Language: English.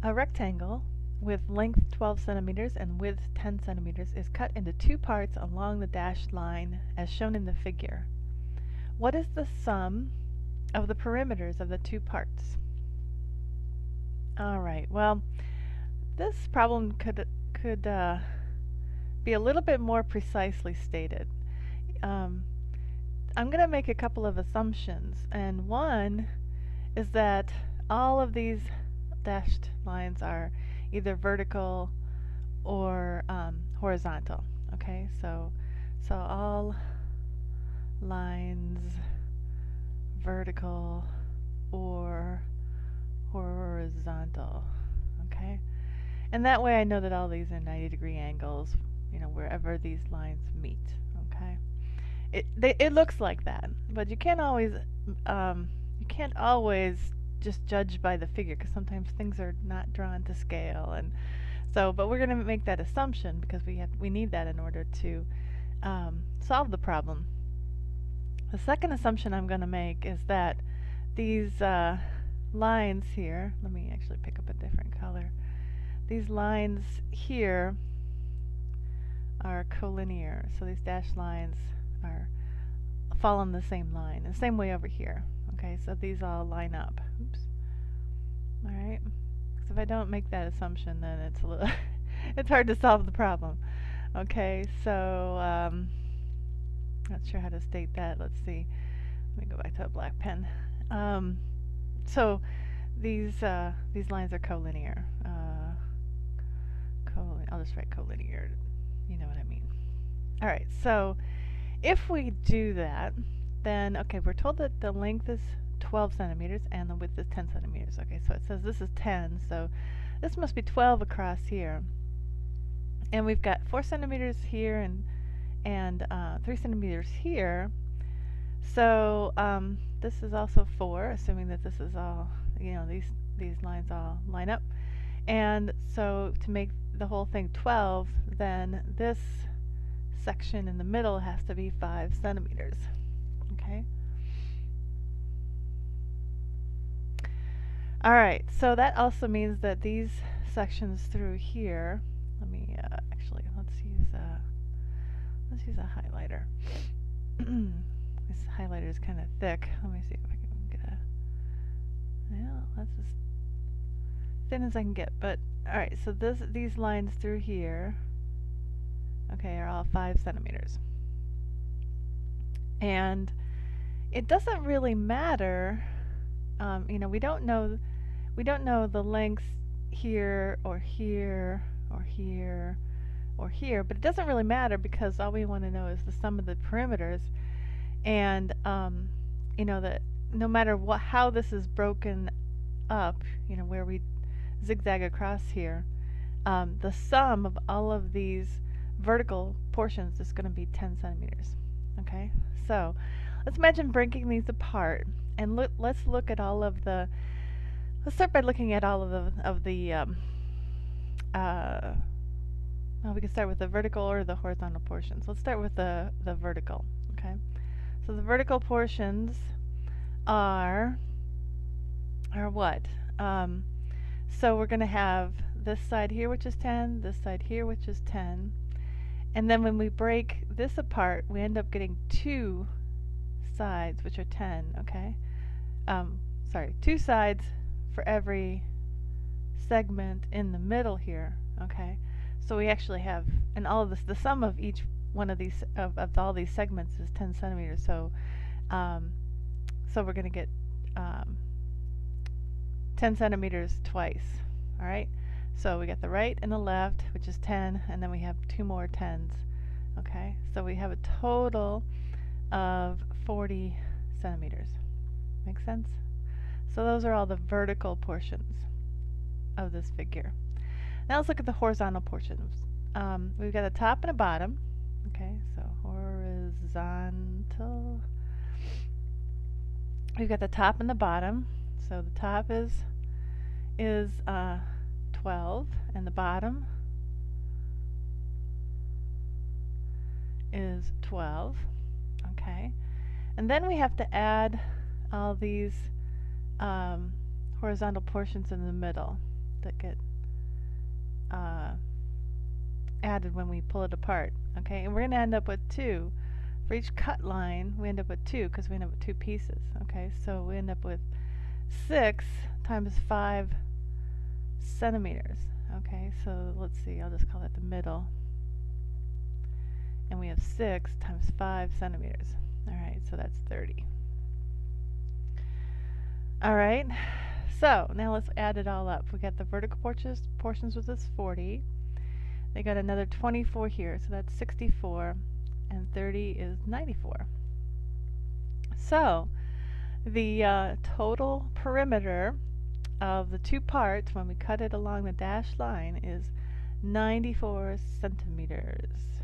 A rectangle with length 12 centimeters and width 10 centimeters is cut into two parts along the dashed line as shown in the figure. What is the sum of the perimeters of the two parts? Alright, well, this problem could be a little bit more precisely stated. I'm going to make a couple of assumptions, and one is that all of these dashed lines are either vertical or horizontal. Okay, so all lines vertical or horizontal. Okay, and that way I know that all these are 90-degree angles, you know, wherever these lines meet. Okay, it looks like that, but you can't always just judge by the figure, because sometimes things are not drawn to scale, and so, but we're going to make that assumption because we need that in order to solve the problem. The second assumption I'm going to make is that these lines here, let me actually pick up a different color. These lines here are collinear, so these dashed lines fall on the same line, the same way over here. Okay, so these all line up. Oops. All right. So if I don't make that assumption, then it's a little it's hard to solve the problem. Okay, so not sure how to state that. Let's see. Let me go back to a black pen. So these lines are collinear. I'll just write collinear. You know what I mean. All right. So if we do that, then, okay, we're told that the length is 12 centimeters and the width is 10 centimeters. Okay, so it says this is 10, so this must be 12 across here. And we've got 4 centimeters here and 3 centimeters here. So this is also 4, assuming that this is all, you know, these lines all line up. And so to make the whole thing 12, then this section in the middle has to be 5 centimeters. Okay. Alright, so that also means that these sections through here, let me actually, let's use a highlighter. This highlighter is kind of thick. Let me see if I can get yeah, that's as thin as I can get. But alright, so these lines through here, okay, are all 5 centimeters. And it doesn't really matter, you know, we don't know the lengths here or here or here or here, but it doesn't really matter because all we want to know is the sum of the perimeters, and you know that no matter how this is broken up, you know, where we zigzag across here, the sum of all of these vertical portions is going to be 10 centimeters. Okay, so let's imagine breaking these apart, and let's look at all of the. Let's start by looking at all of the. Well, we can start with the vertical or the horizontal portions. Let's start with the vertical. Okay, so the vertical portions are what? So we're going to have this side here, which is 10, this side here, which is 10. And then when we break this apart, we end up getting 2 sides, which are 10, okay? Sorry, 2 sides for every segment in the middle here, okay? So we actually have, and all of this, the sum of each one of these, of all these segments is 10 centimeters, so so we're going to get 10 centimeters twice, alright? So we get the right and the left, which is 10, and then we have 2 more 10s. Okay, so we have a total of 40 centimeters. Make sense? So those are all the vertical portions of this figure. Now let's look at the horizontal portions. We've got a top and a bottom. Okay, so horizontal. We've got the top and the bottom. So the top is 12, and the bottom is 12. Okay, and then we have to add all these horizontal portions in the middle. that get added when we pull it apart. Okay, and we're going to end up with 2. For each cut line, we end up with 2 because we end up with 2 pieces. Okay, so we end up with 6 times 5 centimeters. Okay, so let's see, I'll just call that the middle. And we have 6 times 5 centimeters. Alright, so that's 30. Alright, so now let's add it all up. We got the vertical portions with this 40. They got another 24 here, so that's 64. And 30 is 94. So the total perimeter of the 2 parts when we cut it along the dashed line is 94 centimeters.